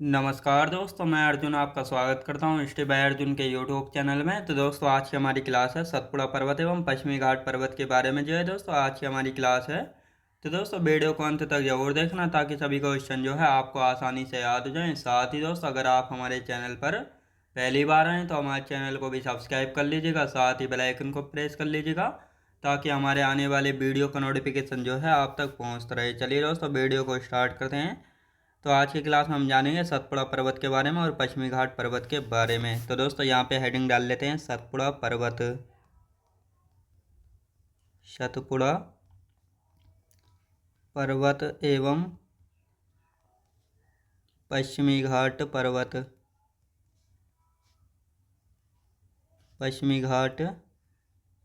नमस्कार दोस्तों, मैं अर्जुन आपका स्वागत करता हूं स्टे बाय अर्जुन के यूट्यूब चैनल में। तो दोस्तों, आज की हमारी क्लास है सतपुड़ा पर्वत एवं पश्चिमी घाट पर्वत के बारे में। जो है दोस्तों, आज की हमारी क्लास है। तो दोस्तों, वीडियो को अंत तक जरूर देखना ताकि सभी क्वेश्चन जो है आपको आसानी से याद हो जाएं। साथ ही दोस्तों, अगर आप हमारे चैनल पर पहली बार आएँ तो हमारे चैनल को भी सब्सक्राइब कर लीजिएगा, साथ ही बेल आइकन को प्रेस कर लीजिएगा ताकि हमारे आने वाले वीडियो का नोटिफिकेशन जो है आप तक पहुँचता रहे। चलिए दोस्तों, वीडियो को स्टार्ट करते हैं। तो आज की क्लास में हम जानेंगे सतपुड़ा पर्वत के बारे में और पश्चिमी घाट पर्वत के बारे में। तो दोस्तों, यहाँ पे हेडिंग डाल लेते हैं सतपुड़ा पर्वत। सतपुड़ा पर्वत एवं पश्चिमी घाट पर्वत। पश्चिमी घाट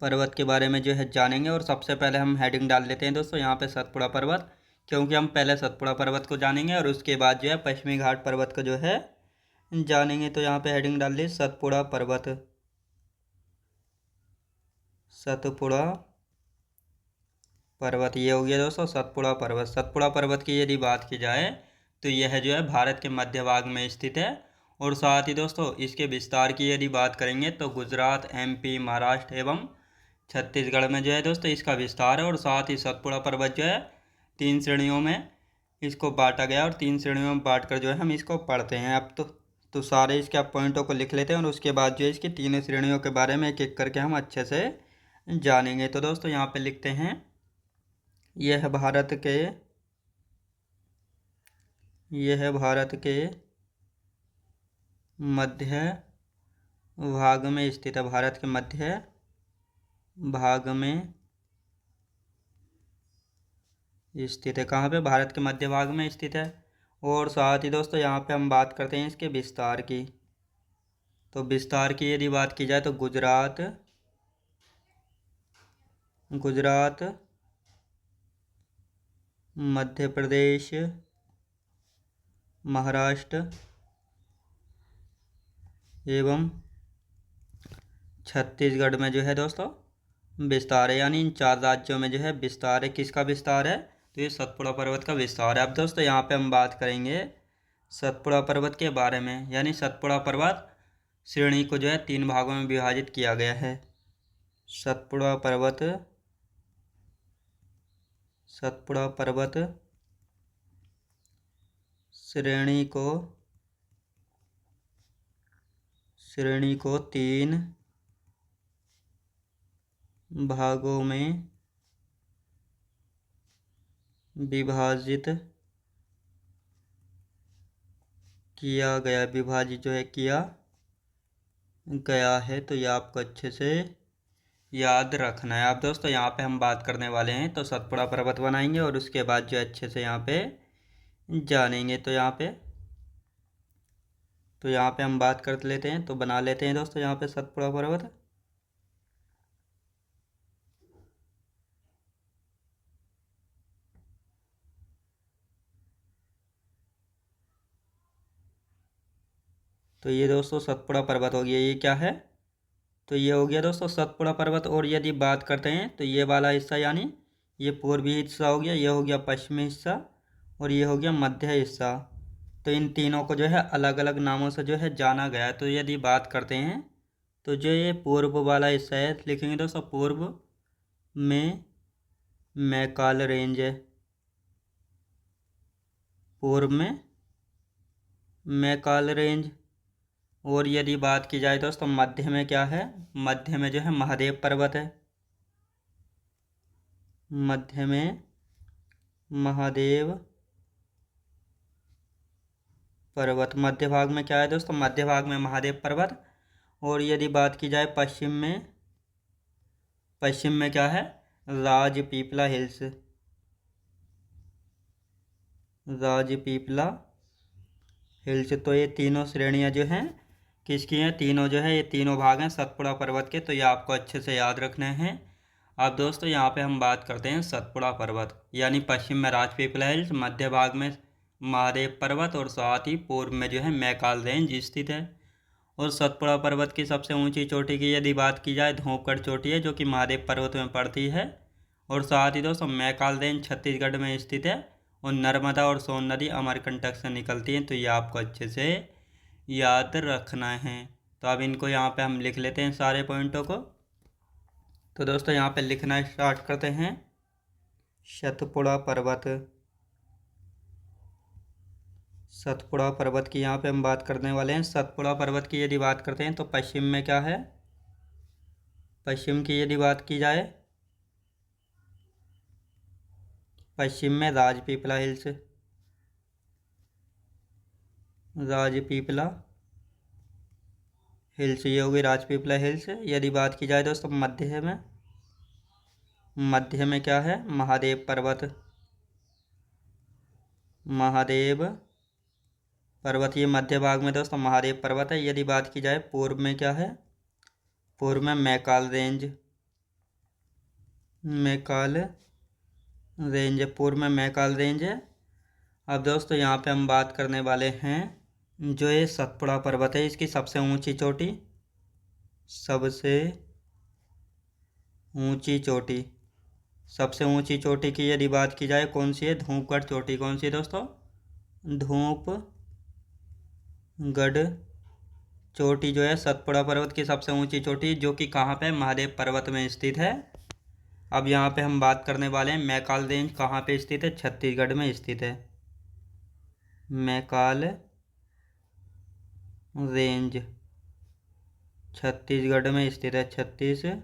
पर्वत के बारे में जो है जानेंगे। और सबसे पहले हम हेडिंग डाल लेते हैं दोस्तों यहाँ पे सतपुड़ा पर्वत, क्योंकि हम पहले सतपुड़ा पर्वत को जानेंगे और उसके बाद जो है पश्चिमी घाट पर्वत को जो है जानेंगे। तो यहाँ पे हेडिंग डाल ली सतपुड़ा पर्वत। सतपुड़ा पर्वत ये हो गया दोस्तों सतपुड़ा पर्वत। सतपुड़ा पर्वत की यदि बात की जाए तो यह जो है भारत के मध्य भाग में स्थित है। और साथ ही दोस्तों, इसके विस्तार की यदि बात करेंगे तो गुजरात, एमपी, महाराष्ट्र एवं छत्तीसगढ़ में जो है दोस्तों इसका विस्तार है। और साथ ही सतपुड़ा पर्वत जो है 3 श्रेणियों में इसको बांटा गया और 3 श्रेणियों में बांट कर जो है हम इसको पढ़ते हैं। अब तो सारे इसके आप पॉइंटों को लिख लेते हैं और उसके बाद जो है इसकी तीनों श्रेणियों के बारे में एक एक करके हम अच्छे से जानेंगे। तो दोस्तों, यहाँ पे लिखते हैं यह भारत के मध्य भाग में स्थित है। भारत के मध्य भाग में स्थित है। कहाँ पे? भारत के मध्य भाग में स्थित है। और साथ ही दोस्तों, यहाँ पे हम बात करते हैं इसके विस्तार की। तो विस्तार की यदि बात की जाए तो गुजरात, मध्य प्रदेश, महाराष्ट्र एवं छत्तीसगढ़ में जो है दोस्तों विस्तार है। यानी इन 4 राज्यों में जो है विस्तार है। किसका विस्तार है? तो ये सतपुड़ा पर्वत का विस्तार है। अब दोस्तों, यहाँ पे हम बात करेंगे सतपुड़ा पर्वत के बारे में। यानी सतपुड़ा पर्वत श्रेणी को जो है 3 भागों में विभाजित किया गया है। सतपुड़ा पर्वत श्रेणी को 3 भागों में विभाजित किया गया। विभाजित जो है किया गया है। तो ये आपको अच्छे से याद रखना है। आप दोस्तों, यहाँ पे हम बात करने वाले हैं तो सतपुड़ा पर्वत बनाएंगे और उसके बाद जो अच्छे से यहाँ पे जानेंगे। तो यहाँ पे हम बात कर लेते हैं, तो बना लेते हैं दोस्तों यहाँ पे सतपुड़ा पर्वत। तो ये दोस्तों सतपुड़ा पर्वत हो गया। ये क्या है? तो ये हो गया दोस्तों सतपुड़ा पर्वत। और यदि बात करते हैं तो ये वाला हिस्सा, यानी ये पूर्वी हिस्सा हो गया, ये हो गया पश्चिमी हिस्सा और ये हो गया मध्य हिस्सा। तो इन तीनों को जो है अलग अलग नामों से जो है जाना गया है। तो यदि बात करते हैं तो जो ये पूर्व वाला हिस्सा है, लिखेंगे दोस्तों पूर्व में मैकाल रेंज है। पूर्व में मैकाल रेंज। और यदि बात की जाए दोस्तों मध्य में क्या है? मध्य में जो है महादेव पर्वत है। मध्य में महादेव पर्वत। मध्य भाग में क्या है दोस्तों? मध्य भाग में महादेव पर्वत। और यदि बात की जाए पश्चिम में क्या है? राजपीपला हिल्स। राजपीपला हिल्स। तो ये तीनों श्रेणियां जो हैं किसकी हैं? तीनों जो है ये तीनों भाग हैं सतपुड़ा पर्वत के। तो ये आपको अच्छे से याद रखने हैं। अब दोस्तों, यहाँ पे हम बात करते हैं सतपुड़ा पर्वत। यानी पश्चिम में राजपीपला हिल्स, मध्य भाग में महादेव पर्वत और साथ ही पूर्व में जो है मैकाल रेंज स्थित है। और सतपुड़ा पर्वत की सबसे ऊंची चोटी की यदि बात की जाए धोपगढ़ चोटी है, जो कि महादेव पर्वत में पड़ती है। और साथ ही दोस्तों मैकाल रेंज छत्तीसगढ़ में स्थित है। और नर्मदा और सोन नदी अमरकंटक से निकलती हैं। तो ये आपको अच्छे से याद रखना है। तो अब इनको यहाँ पे हम लिख लेते हैं सारे पॉइंटों को। तो दोस्तों यहाँ पे लिखना स्टार्ट करते हैं। सतपुड़ा पर्वत, सतपुड़ा पर्वत की यहाँ पे हम बात करने वाले हैं। सतपुड़ा पर्वत की यदि बात करते हैं तो पश्चिम में क्या है, पश्चिम की यदि बात की जाए, पश्चिम में राजपीपला हिल्स, राजपीपला हिल्स, ये होगी राजपीपला हिल्स। यदि बात की जाए दोस्तों मध्य में, मध्य में क्या है, महादेव पर्वत, महादेव पर्वत, ये मध्य भाग में दोस्तों महादेव पर्वत है। यदि बात की जाए पूर्व में क्या है, पूर्व में मैकाल रेंज, मैकाल रेंज है, पूर्व में मैकाल रेंज है। अब दोस्तों यहाँ पे हम बात करने वाले हैं जो ये सतपुड़ा पर्वत है, इसकी सबसे ऊंची चोटी, सबसे ऊंची चोटी, सबसे ऊंची चोटी की यदि बात की जाए कौन सी है, धूपगढ़ चोटी। कौन सी है दोस्तों, धूपगढ़ चोटी जो है सतपुड़ा पर्वत की सबसे ऊंची चोटी, जो कि कहाँ पे, महादेव पर्वत में स्थित है। अब यहाँ पे हम बात करने वाले हैं मैकाल रेंज कहाँ पे स्थित है, छत्तीसगढ़ में स्थित है। मैकाल रेंज छत्तीसगढ़ में स्थित है, छत्तीसगढ़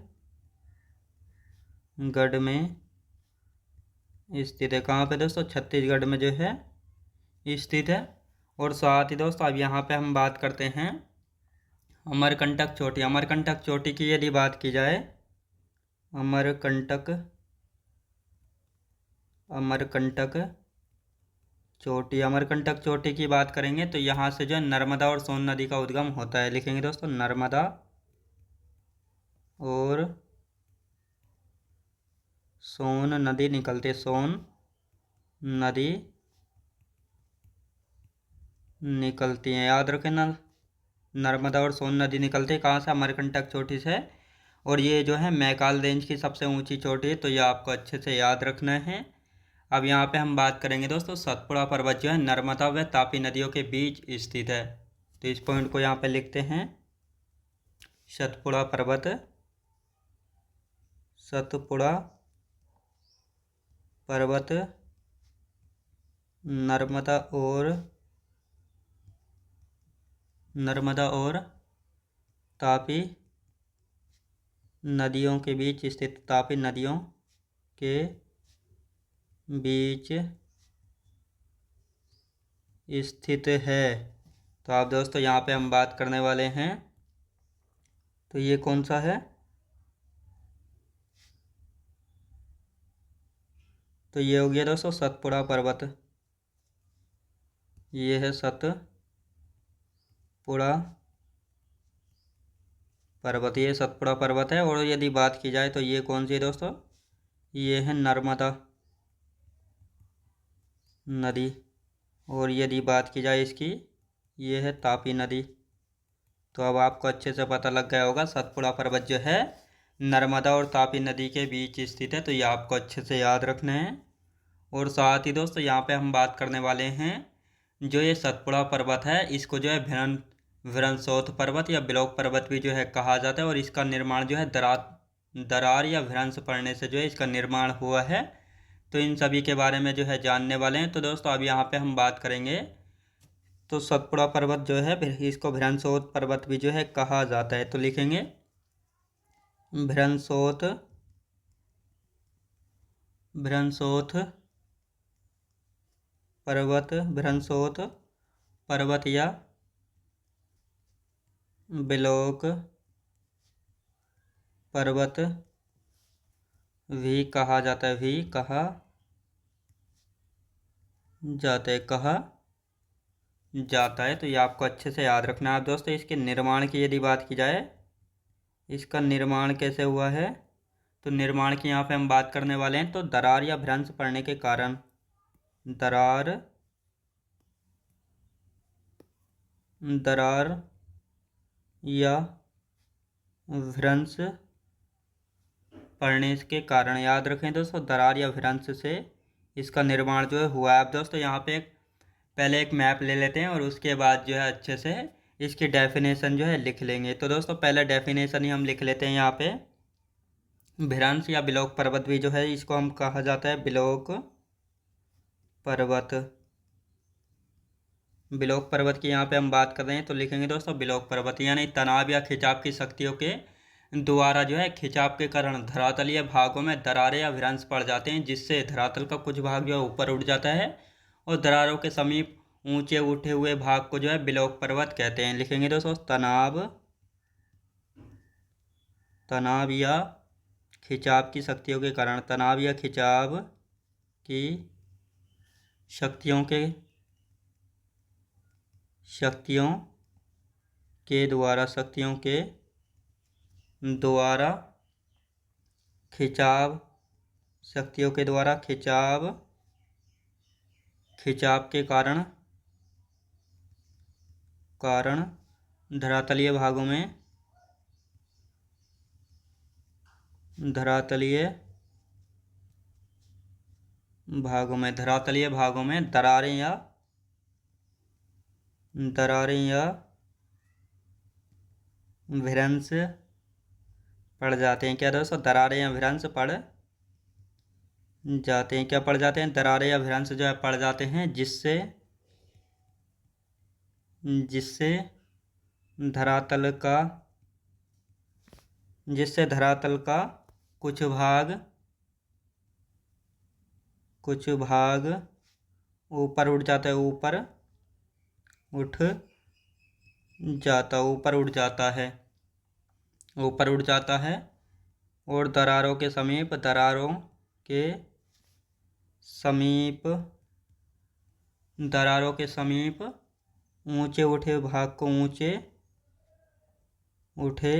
में स्थित है। कहाँ पे दोस्तों, छत्तीसगढ़ में जो है स्थित है। और साथ ही दोस्तों अब यहाँ पे हम बात करते हैं अमरकंटक चोटी। अमरकंटक चोटी की यदि बात की जाए, अमरकंटक, अमरकंटक चोटी, अमरकंटक चोटी की बात करेंगे तो यहाँ से जो है नर्मदा और सोन नदी का उद्गम होता है। लिखेंगे दोस्तों नर्मदा और सोन नदी निकलती है, सोन नदी निकलती हैं। याद रखें ना, नर्मदा और सोन नदी निकलती है कहाँ से, अमरकंटक चोटी से। और ये जो है मैकाल रेंज की सबसे ऊंची चोटी है, तो ये आपको अच्छे से याद रखना है। अब यहाँ पे हम बात करेंगे दोस्तों सतपुड़ा पर्वत जो है नर्मदा व तापी नदियों के बीच स्थित है। तो इस पॉइंट को यहाँ पे लिखते हैं, सतपुड़ा पर्वत, सतपुड़ा पर्वत नर्मदा और तापी नदियों के बीच स्थित, तापी नदियों के बीच स्थित है। तो आप दोस्तों यहाँ पे हम बात करने वाले हैं, तो ये कौन सा है, तो ये हो गया दोस्तों सतपुड़ा पर्वत। ये है सतपुड़ा पर्वत, ये सतपुड़ा पर्वत है। और यदि बात की जाए तो ये कौन सी है दोस्तों, ये है नर्मदा नदी। और यदि बात की जाए इसकी, ये है तापी नदी। तो अब आपको अच्छे से पता लग गया होगा सतपुड़ा पर्वत जो है नर्मदा और तापी नदी के बीच स्थित है। तो ये आपको अच्छे से याद रखना है। और साथ ही दोस्तों यहाँ पे हम बात करने वाले हैं जो ये सतपुड़ा पर्वत है, इसको जो है विरंसोथ पर्वत या बिलोक पर्वत भी जो है कहा जाता है। और इसका निर्माण जो है दरार या भ्रंश पड़ने से जो है इसका निर्माण हुआ है। तो इन सभी के बारे में जो है जानने वाले हैं। तो दोस्तों अब यहाँ पे हम बात करेंगे, तो सतपुड़ा पर्वत जो है इसको भ्रंशोथ पर्वत भी जो है कहा जाता है। तो लिखेंगे भ्रंशोथ, भ्रंशोथ पर्वत, भ्रंशोथ पर्वत या बिलोक पर्वत भी कहा जाता है, भी कहा जाता है, कहा जाता है। तो ये आपको अच्छे से याद रखना है। आप दोस्तों इसके निर्माण की यदि बात की जाए, इसका निर्माण कैसे हुआ है, तो निर्माण की यहाँ पे हम बात करने वाले हैं। तो दरार या भ्रंश पड़ने के कारण, दरार, दरार या भ्रंश पड़ने के कारण, याद रखें दोस्तों दरार या भ्रंश से इसका निर्माण जो है हुआ है। अब दोस्तों यहाँ पे पहले एक मैप ले लेते हैं और उसके बाद जो है अच्छे से इसकी डेफिनेशन जो है लिख लेंगे। तो दोस्तों पहले डेफिनेशन ही हम लिख लेते हैं यहाँ पे। भ्रंश या बिलोक पर्वत भी जो है इसको हम कहा जाता है बिलोक पर्वत। बिलोक पर्वत की यहाँ पे हम बात कर रहे हैं तो लिखेंगे दोस्तों बिलोक पर्वत, यानी तनाव या खिंचाव की शक्तियों के द्वारा जो है खिंचाव के कारण धरातलीय भागों में दरारें या भ्रंश पड़ जाते हैं, जिससे धरातल का कुछ भाग जो है ऊपर उठ जाता है और दरारों के समीप ऊंचे उठे हुए भाग को जो है बिलोक पर्वत कहते हैं। लिखेंगे दोस्तों तनाव या खिंचाव की शक्तियों के कारण, तनाव या खिंचाव की शक्तियों के द्वारा खिंचाव के कारण धरातलीय भागों में दरारें या भ्रंश पड़ जाते हैं। क्या दोस्तों? दरारें या भ्रंश पड़ जाते हैं। क्या पड़ जाते हैं? दरारें या भ्रंश जो है पड़ जाते हैं, जिससे धरातल का कुछ भाग ऊपर उठ जाता है, ऊपर उठ जाता है और दरारों के समीप ऊंचे उठे भाग को ऊंचे उठे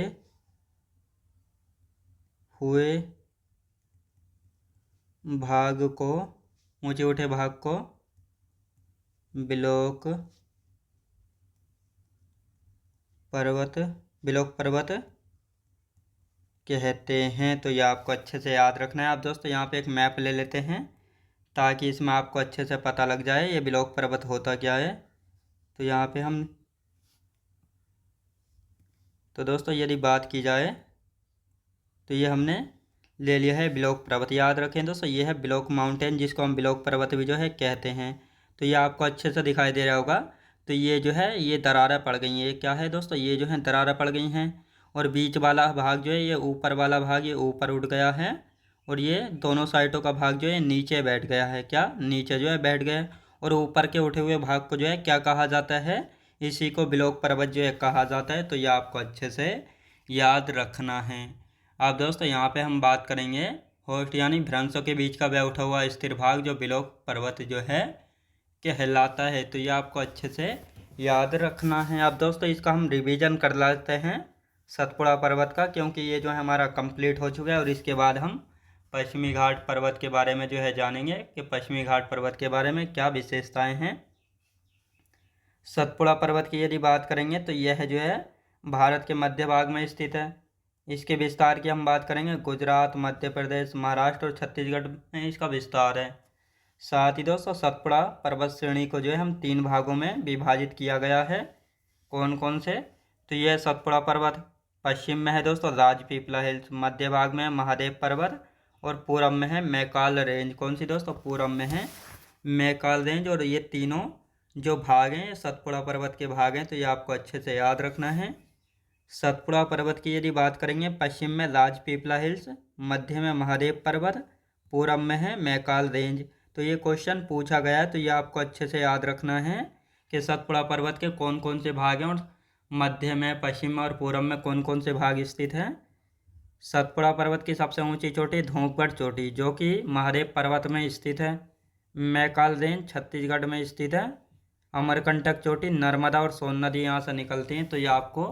भाग को बिलोक पर्वत कहते हैं। तो ये आपको अच्छे से याद रखना है। आप दोस्तों यहाँ पे एक मैप ले लेते हैं ताकि इसमें आपको अच्छे से पता लग जाए ये बिलोक पर्वत होता क्या है। तो यहाँ पे तो दोस्तों यदि बात की जाए तो ये हमने ले लिया है बिलोक पर्वत। याद रखें दोस्तों, ये है बिलोक माउंटेन, जिसको हम बिलोक पर्वत भी जो है कहते हैं। तो ये आपको अच्छे से दिखाई दे रहा होगा। तो ये जो है ये दरारें पड़ गई हैं। ये क्या है दोस्तों? ये जो है दरारें पड़ गई हैं और बीच वाला भाग जो है ये ऊपर वाला भाग ये ऊपर उठ गया है और ये दोनों साइडों का भाग जो है नीचे बैठ गया है। क्या? नीचे जो है बैठ गया है। और ऊपर के उठे हुए भाग को जो है क्या कहा जाता है? इसी को बिलोक पर्वत जो है कहा जाता है। तो ये आपको अच्छे से याद रखना है। अब दोस्तों यहाँ पे हम बात करेंगे होस्ट यानी भ्रंशों के बीच का वह उठा हुआ स्थिर भाग जो बिलोक पर्वत जो है कहलाता है। तो ये आपको अच्छे से याद रखना है। अब दोस्तों इसका हम रिवीजन कर लेते हैं सतपुड़ा पर्वत का, क्योंकि ये जो है हमारा कंप्लीट हो चुका है। और इसके बाद हम पश्चिमी घाट पर्वत के बारे में जो है जानेंगे कि पश्चिमी घाट पर्वत के बारे में क्या विशेषताएं हैं। सतपुड़ा पर्वत की यदि बात करेंगे तो यह जो है भारत के मध्य भाग में स्थित है। इसके विस्तार की हम बात करेंगे, गुजरात, मध्य प्रदेश, महाराष्ट्र और छत्तीसगढ़ में इसका विस्तार है। साथ ही दोस्तों सतपुड़ा पर्वत श्रेणी को जो है हम 3 भागों में विभाजित किया गया है। कौन कौन से? तो यह सतपुड़ा पर्वत पश्चिम में है दोस्तों राजपीपला हिल्स, मध्य भाग में महादेव पर्वत और पूरब में है मैकाल रेंज। कौन सी दोस्तों? पूरब में है मैकाल रेंज। और ये तीनों जो भाग हैं ये सतपुड़ा पर्वत के भाग हैं। तो ये आपको अच्छे से याद रखना है। सतपुड़ा पर्वत की यदि बात करेंगे, पश्चिम में राजपीपला हिल्स, मध्य में महादेव पर्वत, पूरब में है मैकाल रेंज। तो ये क्वेश्चन पूछा गया है। तो ये आपको अच्छे से याद रखना है कि सतपुड़ा पर्वत के कौन कौन से भाग हैं और मध्य में, पश्चिम में और पूरब में कौन कौन से भाग स्थित हैं। सतपुड़ा पर्वत की सबसे ऊंची चोटी धूपगढ़ चोटी जो कि महादेव पर्वत में स्थित है। मैकाल रेंज छत्तीसगढ़ में स्थित है। अमरकंटक चोटी नर्मदा और सोन नदी यहाँ से निकलती हैं। तो ये आपको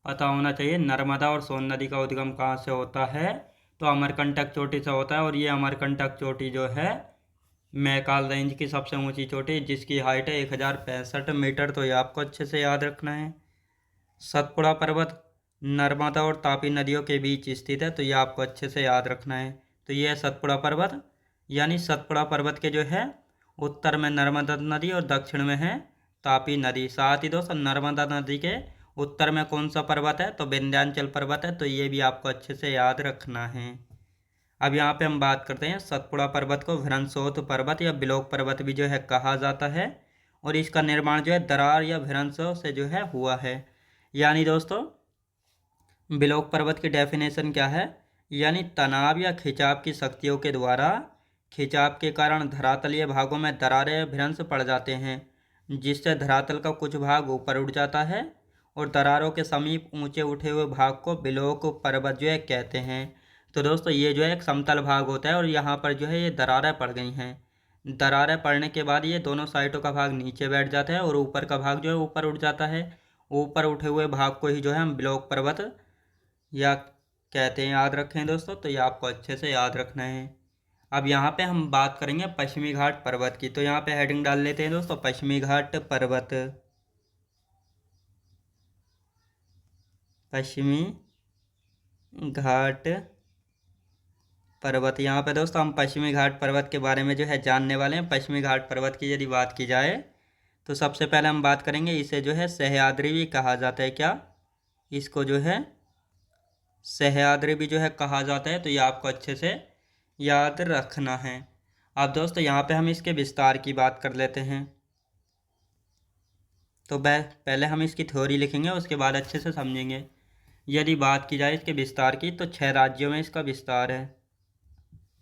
पता होना चाहिए नर्मदा और सोन नदी का उद्गम कहाँ से होता है। तो अमरकंटक चोटी से होता है। और ये अमरकंटक चोटी जो है मैकाल रेंज की सबसे ऊंची चोटी, जिसकी हाइट है 1065 मीटर। तो ये आपको अच्छे से याद रखना है। सतपुड़ा पर्वत नर्मदा और तापी नदियों के बीच स्थित है। तो ये आपको अच्छे से याद रखना है। तो ये है सतपुड़ा पर्वत। यानी सतपुड़ा पर्वत के जो है उत्तर में नर्मदा नदी और दक्षिण में है तापी नदी। साथ ही दोस्तों नर्मदा नदी के उत्तर में कौन सा पर्वत है, तो विंध्याचल पर्वत है। तो ये भी आपको अच्छे से याद रखना है। अब यहाँ पे हम बात करते हैं सतपुड़ा पर्वत को भ्रंशोत पर्वत या बिलोक पर्वत भी जो है कहा जाता है, और इसका निर्माण जो है दरार या भ्रंशों से जो है हुआ है। यानी दोस्तों बिलोक पर्वत की डेफिनेशन क्या है, यानी तनाव या खिंचाव की शक्तियों के द्वारा खिंचाव के कारण धरातलीय भागों में दरारें भ्रंश पड़ जाते हैं, जिससे धरातल का कुछ भाग ऊपर उठ जाता है और दरारों के समीप ऊंचे उठे हुए भाग को बिलोक पर्वत जो है कहते हैं। तो दोस्तों ये जो है एक समतल भाग होता है और यहाँ पर जो है ये दरारें पड़ गई हैं। दरारें पड़ने के बाद ये दोनों साइडों का भाग नीचे बैठ जाता है और ऊपर का भाग जो है ऊपर उठ जाता है। ऊपर उठे हुए भाग को ही जो है हम बिलोक पर्वत या कहते हैं। याद रखें दोस्तों, तो ये आपको अच्छे से याद रखना है। अब यहाँ पे हम बात करेंगे पश्चिमी घाट पर्वत की। तो यहाँ पे हेडिंग डाल लेते हैं दोस्तों, पश्चिमी घाट पर्वत। पश्चिमी घाट पर्वत। यहाँ पे दोस्तों हम पश्चिमी घाट पर्वत के बारे में जो है जानने वाले हैं। पश्चिमी घाट पर्वत की यदि बात की जाए तो सबसे पहले हम बात करेंगे, इसे जो है सह्याद्री भी कहा जाता है। क्या इसको जो है सह्याद्री भी जो है कहा जाता है। तो ये आपको अच्छे से याद रखना है। अब दोस्तों यहाँ पे हम इसके विस्तार की बात कर लेते हैं। तो पहले हम इसकी थ्योरी लिखेंगे, उसके बाद अच्छे से समझेंगे। यदि बात की जाए इसके विस्तार की तो 6 राज्यों में इसका विस्तार है।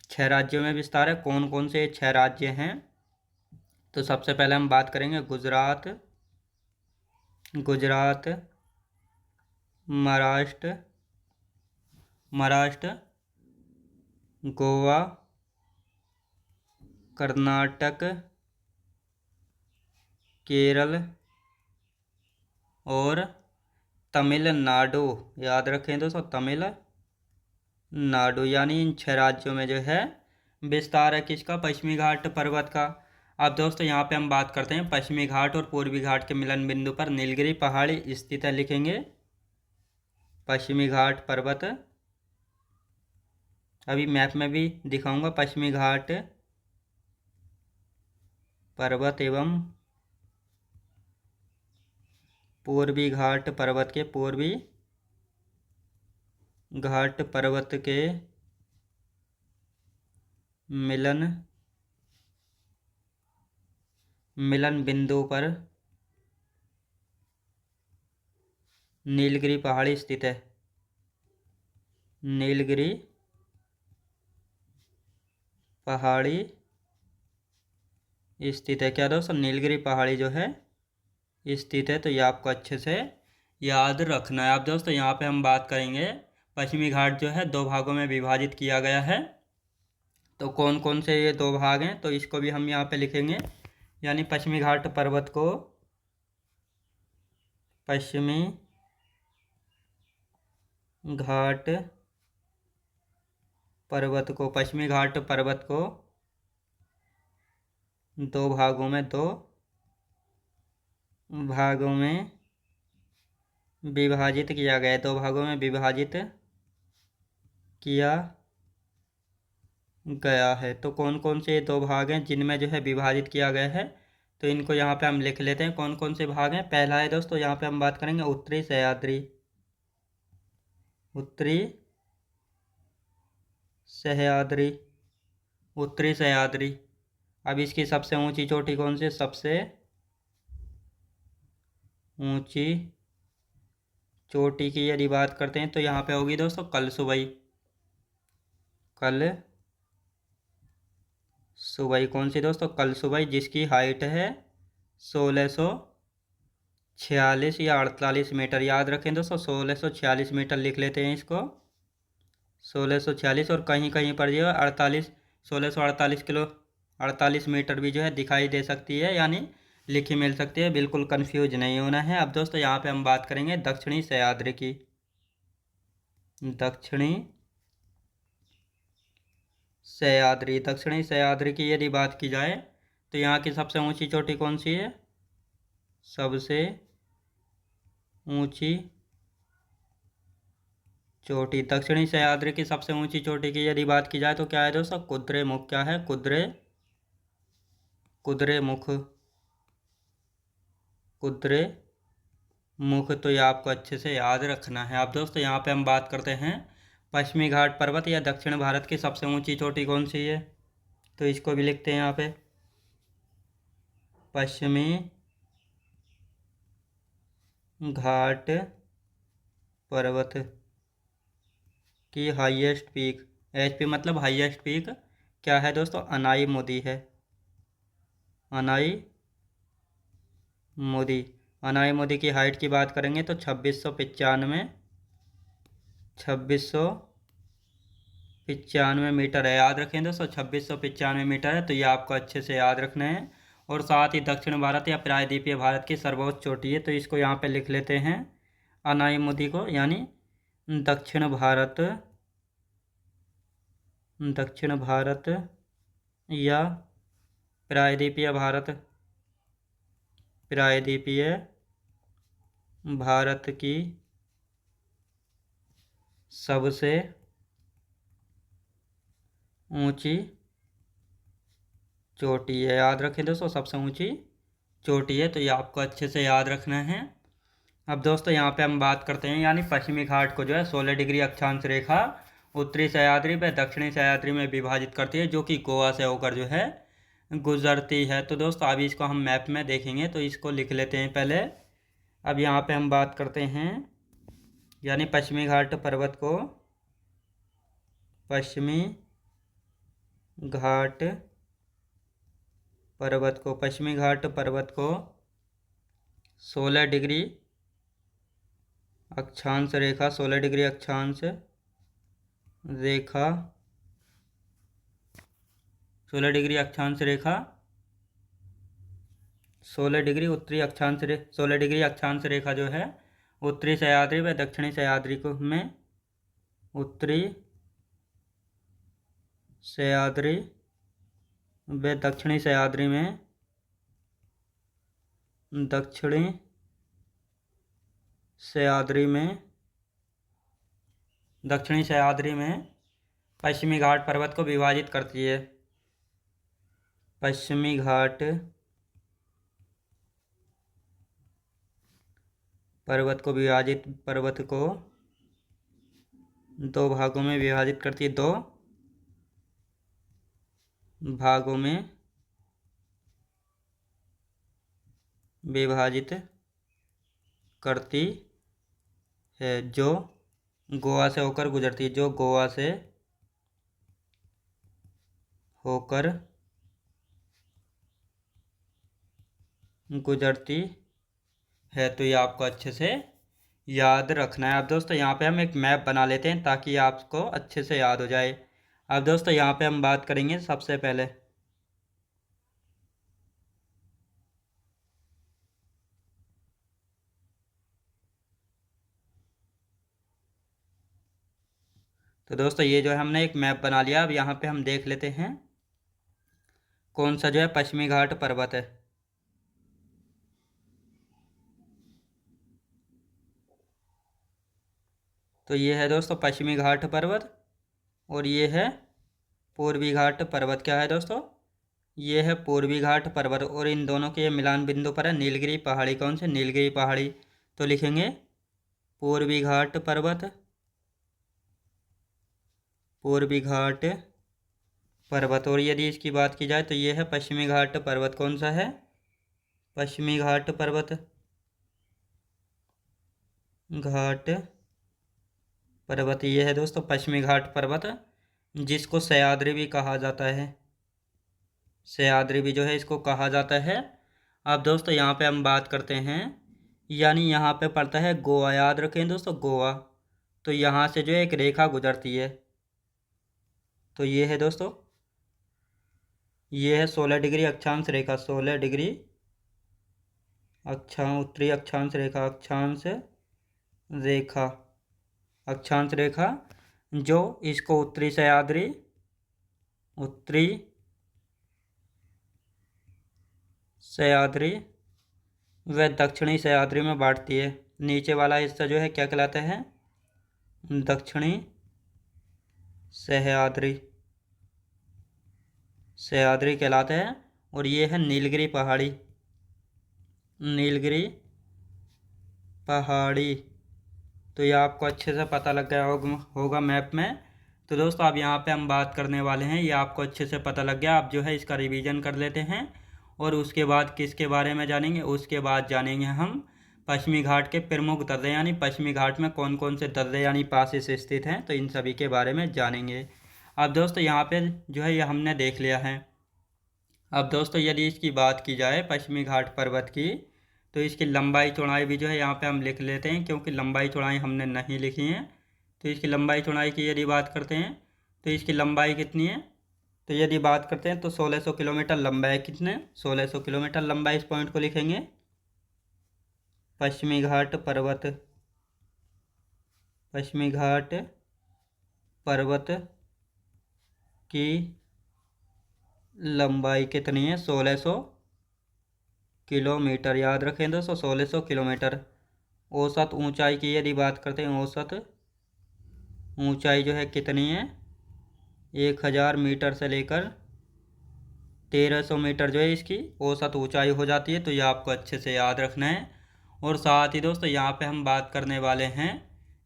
6 राज्यों में विस्तार है। कौन कौन से 6 राज्य हैं, तो सबसे पहले हम बात करेंगे गुजरात, महाराष्ट्र, गोवा, कर्नाटक, केरल और तमिलनाडु। याद रखें दोस्तों, तमिलनाडु। यानी इन 6 राज्यों में जो है विस्तार है किसका, पश्चिमी घाट पर्वत का। अब दोस्तों यहाँ पे हम बात करते हैं पश्चिमी घाट और पूर्वी घाट के मिलन बिंदु पर नीलगिरी पहाड़ी स्थित है। लिखेंगे पश्चिमी घाट पर्वत। अभी मैप में भी दिखाऊंगा पश्चिमी घाट पर्वत एवं पूर्वी घाट पर्वत के मिलन बिंदु पर नीलगिरी पहाड़ी स्थित है। नीलगिरी पहाड़ी स्थित है। क्या दोस्तों, नीलगिरी पहाड़ी जो है स्थित है। तो ये आपको अच्छे से याद रखना है। अब दोस्तों यहाँ पे हम बात करेंगे पश्चिमी घाट जो है 2 भागों में विभाजित किया गया है। तो कौन कौन से ये 2 भाग हैं, तो इसको भी हम यहाँ पे लिखेंगे। यानी पश्चिमी घाट पर्वत को पश्चिमी घाट पर्वत को 2 भागों में विभाजित किया गया है। 2 भागों में विभाजित किया गया है। तो कौन कौन से 2 भाग हैं जिनमें जो है विभाजित किया गया है, तो इनको यहाँ पे हम लिख लेते हैं कौन कौन से भाग हैं। पहला है दोस्तों, यहाँ पे हम बात करेंगे उत्तरी सह्याद्री। अब इसकी सबसे ऊंची चोटी कौन सी, सबसे ऊंची चोटी की यदि बात करते हैं तो यहाँ पे होगी दोस्तों कलसुबई। कौन सी दोस्तों, कलसुबई, जिसकी हाइट है 1646 या 48 मीटर। याद रखें दोस्तों, 1646 मीटर लिख लेते हैं इसको, 1646। और कहीं कहीं पर जो है 1648 मीटर भी जो है दिखाई दे सकती है, यानी लिखी मिल सकती है। बिल्कुल कंफ्यूज नहीं होना है। अब दोस्तों यहाँ पे हम बात करेंगे दक्षिणी सह्याद्री की। दक्षिणी सह्याद्री की यदि बात की जाए तो यहाँ की सबसे ऊंची चोटी कौन सी है, सबसे ऊंची चोटी। दक्षिणी सह्याद्री की सबसे ऊंची चोटी की यदि बात की जाए तो क्या है दोस्तों? कुद्रेमुख। क्या है? कुद्रेमुख। कुद्रेमुख। तो ये आपको अच्छे से याद रखना है। अब दोस्तों यहाँ पे हम बात करते हैं पश्चिमी घाट पर्वत या दक्षिण भारत की सबसे ऊंची चोटी कौन सी है। तो इसको भी लिखते हैं यहाँ पे, पश्चिमी घाट पर्वत की हाईएस्ट पीक। एचपी मतलब हाईएस्ट पीक क्या है दोस्तों? अनाई मोदी है। अनाई मोदी। अनाई मोदी की हाइट की बात करेंगे तो 2695 मीटर है। याद रखें दोस्तों, 2695 मीटर है। तो ये आपको अच्छे से याद रखना है। और साथ ही दक्षिण भारत या प्रायद्वीपीय भारत की सर्वोच्च चोटी है, तो इसको यहाँ पे लिख लेते हैं अनाई मोदी को, यानी दक्षिण भारत, दक्षिण भारत या प्रायद्वीपीय भारत, प्रायद्वीपीय भारत की सबसे ऊंची चोटी है। याद रखें दोस्तों, सबसे ऊंची चोटी है। तो ये आपको अच्छे से याद रखना है। अब दोस्तों यहाँ पे हम बात करते हैं, यानी पश्चिमी घाट को जो है 16 डिग्री अक्षांश रेखा उत्तरी सह्याद्री व दक्षिणी सह्याद्री में विभाजित करती है, जो कि गोवा से होकर जो है गुजरती है। तो दोस्तों अभी इसको हम मैप में देखेंगे, तो इसको लिख लेते हैं पहले। अब यहाँ पे हम बात करते हैं, यानी पश्चिमी घाट पर्वत को, पश्चिमी घाट पश्चिमी घाट पर्वत को 16 डिग्री अक्षांश रेखा, 16 डिग्री अक्षांश रेखा, 16 डिग्री अक्षांश रेखा, 16 डिग्री उत्तरी अक्षांश 16 डिग्री अक्षांश रेखा जो है उत्तरी सह्याद्री व दक्षिणी सह्याद्री को में, उत्तरी सह्याद्री व दक्षिणी सह्याद्री में, दक्षिणी सह्याद्री में, दक्षिणी सह्याद्री में पश्चिमी घाट पर्वत को विभाजित करती है। पश्चिमी घाट पर्वत को दो भागों में विभाजित करती है, दो भागों में विभाजित करती है, जो गोवा से होकर गुजरती है, जो गोवा से होकर गुजरती है। तो ये आपको अच्छे से याद रखना है। अब दोस्तों यहाँ पे हम एक मैप बना लेते हैं ताकि आपको अच्छे से याद हो जाए। अब दोस्तों यहाँ पे हम बात करेंगे सबसे पहले, तो दोस्तों ये जो है हमने एक मैप बना लिया। अब यहाँ पे हम देख लेते हैं कौन सा जो है पश्चिमी घाट पर्वत है। तो ये है दोस्तों पश्चिमी घाट पर्वत, और ये है पूर्वी घाट पर्वत। क्या है दोस्तों? ये है पूर्वी घाट पर्वत, और इन दोनों के मिलान बिंदु पर है नीलगिरी पहाड़ी। कौन से? नीलगिरी पहाड़ी। तो लिखेंगे पूर्वी घाट पर्वत, पूर्वी घाट पर्वत। और यदि इसकी बात की जाए तो ये है पश्चिमी घाट पर्वत। कौन सा है? पश्चिमी घाट पर्वत, घाट पर्वत। ये है दोस्तों पश्चिमी घाट पर्वत, जिसको सह्याद्री भी कहा जाता है। सह्याद्री भी जो है इसको कहा जाता है। अब दोस्तों यहाँ पे हम बात करते हैं, यानी यहाँ पे पड़ता है गोवा। याद रखें दोस्तों, गोवा। तो यहाँ से जो है एक रेखा गुजरती है। तो ये है दोस्तों, ये है 16 डिग्री अक्षांश रेखा, 16 डिग्री उत्तरी अक्षांश रेखा, अक्षांश रेखा जो इसको उत्तरी सह्याद्री व दक्षिणी सह्याद्री में बांटती है। नीचे वाला हिस्सा जो है क्या कहलाता है? दक्षिणी सह्याद्री सह्याद्री कहलाते हैं। और ये है नीलगिरी पहाड़ी, नीलगिरी पहाड़ी। तो ये आपको अच्छे से पता लग गया होगा मैप में। तो दोस्तों अब यहाँ पे हम बात करने वाले हैं, ये आपको अच्छे से पता लग गया। आप जो है इसका रिवीजन कर लेते हैं और उसके बाद किसके बारे में जानेंगे, उसके बाद जानेंगे हम पश्चिमी घाट के प्रमुख दर्रे, यानी पश्चिमी घाट में कौन कौन से दर्रे यानी पासेस स्थित हैं, तो इन सभी के बारे में जानेंगे। अब दोस्तों यहाँ पे जो है ये हमने देख लिया है। अब दोस्तों यदि इसकी बात की जाए पश्चिमी घाट पर्वत की, तो इसकी लंबाई चौड़ाई भी जो है यहाँ पे हम लिख लेते हैं, क्योंकि लंबाई चौड़ाई हमने नहीं लिखी है। तो इसकी लंबाई चौड़ाई की यदि बात करते हैं तो इसकी लंबाई कितनी है, तो यदि बात करते हैं तो 1600 किलोमीटर लंबा है। कितने, 1600 किलोमीटर लंबा। इस पॉइंट को लिखेंगे पश्चिमी घाट पर्वत, पश्चिमी घाट पर्वत की लंबाई कितनी है, 1600 किलोमीटर। याद रखें दोस्तों 1600 किलोमीटर। औसत ऊंचाई की यदि बात करते हैं, औसत ऊंचाई जो है कितनी है, 1000 मीटर से लेकर 1300 मीटर जो है इसकी औसत ऊंचाई हो जाती है। तो ये आपको अच्छे से याद रखना है। और साथ ही दोस्तों यहाँ पे हम बात करने वाले हैं,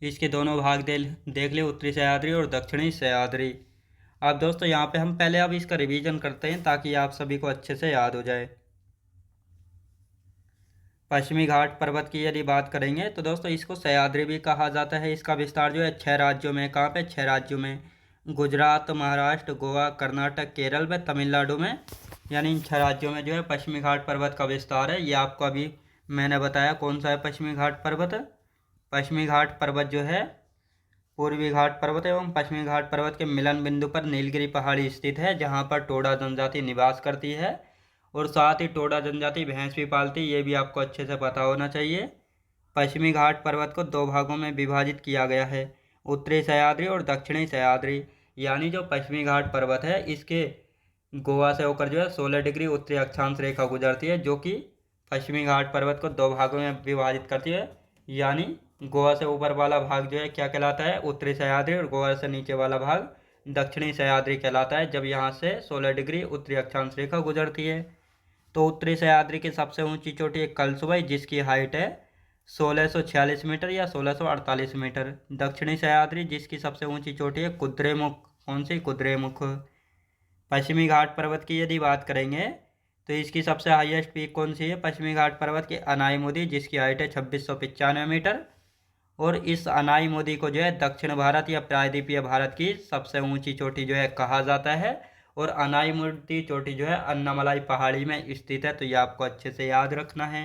इसके दोनों भाग देख ले, उत्तरी सह्याद्री और दक्षिणी सह्याद्री। अब दोस्तों यहाँ पे हम पहले अब इसका रिवीजन करते हैं ताकि आप सभी को अच्छे से याद हो जाए। पश्चिमी घाट पर्वत की यदि बात करेंगे तो दोस्तों इसको सह्याद्री भी कहा जाता है। इसका विस्तार जो है 6 राज्यों में, कहाँ पे, 6 राज्यों में, गुजरात, महाराष्ट्र, गोवा, कर्नाटक, केरल में, तमिलनाडु में, यानी इन 6 राज्यों में जो है पश्चिमी घाट पर्वत का विस्तार है। ये आपको अभी मैंने बताया कौन सा है पश्चिमी घाट पर्वत। पश्चिमी घाट पर्वत जो है पूर्वी घाट पर्वत एवं पश्चिमी घाट पर्वत के मिलन बिंदु पर नीलगिरी पहाड़ी स्थित है, जहाँ पर टोडा जनजाति निवास करती है। और साथ ही टोडा जनजाति भैंस भी पालती है, ये भी आपको अच्छे से पता होना चाहिए। पश्चिमी घाट पर्वत को 2 भागों में विभाजित किया गया है, उत्तरी सह्याद्री और दक्षिणी सह्याद्री। यानी जो पश्चिमी घाट पर्वत है इसके गोवा से होकर जो है 16 डिग्री उत्तरी अक्षांश रेखा गुजरती है, जो कि पश्चिमी घाट पर्वत को 2 भागों में विभाजित करती है। यानी गोवा से ऊपर वाला भाग जो है क्या कहलाता है, उत्तरी सह्याद्री, और गोवा से नीचे वाला भाग दक्षिणी सह्याद्री कहलाता है, जब यहाँ से 16 डिग्री उत्तरी अक्षांश रेखा गुजरती है। तो उत्तरी सह्याद्री की सबसे ऊंची चोटी है कलसुवई, जिसकी हाइट है 1646 मीटर या 1648 मीटर। दक्षिणी सह्याद्री जिसकी सबसे ऊंची चोटी है कुद्रेमुख। कौन सी, कुद्रेमुख। पश्चिमी घाट पर्वत की यदि बात करेंगे तो इसकी सबसे हाईएस्ट पीक कौन सी है पश्चिमी घाट पर्वत की, अनाई मोदी, जिसकी हाइट है 2695 मीटर। और इस अनाई मोदी को जो है दक्षिण भारत या प्रायद्वीपीय भारत की सबसे ऊंची चोटी जो है कहा जाता है। और अनाई मोदी चोटी जो है अन्नामलाई पहाड़ी में स्थित है, तो ये आपको अच्छे से याद रखना है।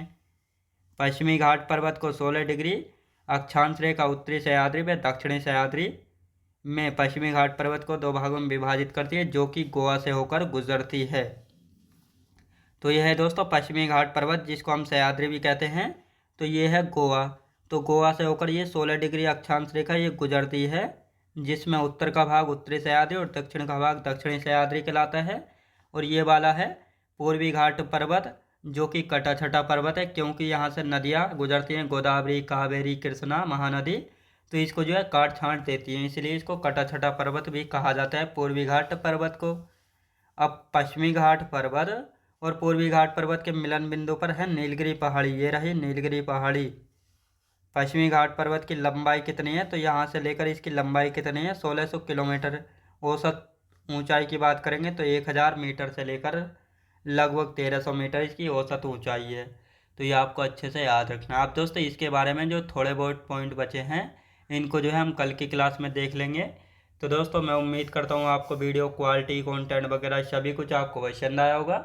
पश्चिमी घाट पर्वत को 16 डिग्री अक्षांश रेखा उत्तरी सह्याद्री में, दक्षिणी सह्याद्री में पश्चिमी घाट पर्वत को 2 भागों में विभाजित करती है, जो कि गोवा से होकर गुजरती है। तो यह है दोस्तों पश्चिमी घाट पर्वत, जिसको हम सह्याद्री भी कहते हैं। तो ये है गोवा। तो गोवा से होकर ये 16 डिग्री अक्षांश रेखा ये गुजरती है, जिसमें उत्तर का भाग उत्तरी सह्याद्री और दक्षिण का भाग दक्षिणी सह्याद्री कहलाता है। और ये वाला है पूर्वी घाट पर्वत, जो कि कटा छठा पर्वत है, क्योंकि यहाँ से नदियाँ गुजरती हैं, गोदावरी, कावेरी, कृष्णा, महानदी। तो इसको जो है काट छांट देती है, इसलिए इसको कटा छठा पर्वत भी कहा जाता है, पूर्वी घाट पर्वत को। अब पश्चिमी घाट पर्वत और पूर्वी घाट पर्वत के मिलन बिंदु पर है नीलगिरी पहाड़ी। ये रही नीलगिरी पहाड़ी। पश्चिमी घाट पर्वत की लंबाई कितनी है, तो यहाँ से लेकर इसकी लंबाई कितनी है, 1600 किलोमीटर। औसत ऊंचाई की बात करेंगे तो 1000 मीटर से लेकर लगभग 1300 मीटर इसकी औसत ऊंचाई है। तो ये आपको अच्छे से याद रखना है। आप दोस्तों इसके बारे में जो थोड़े बहुत पॉइंट बचे हैं, इनको जो है हम कल की क्लास में देख लेंगे। तो दोस्तों मैं उम्मीद करता हूँ आपको वीडियो क्वालिटी, कंटेंट वगैरह सभी कुछ आपको पसंद आया होगा।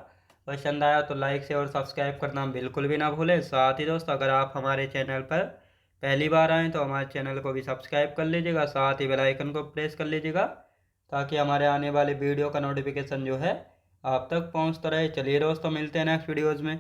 पसंद आया तो लाइक से और सब्सक्राइब करना बिल्कुल भी ना भूलें। साथ ही दोस्तों अगर आप हमारे चैनल पर पहली बार आएँ तो हमारे चैनल को भी सब्सक्राइब कर लीजिएगा, साथ ही बेल आइकन को प्रेस कर लीजिएगा, ताकि हमारे आने वाले वीडियो का नोटिफिकेशन जो है आप तक पहुंचता रहे। चलिए दोस्तों मिलते हैं नेक्स्ट वीडियोज़ में।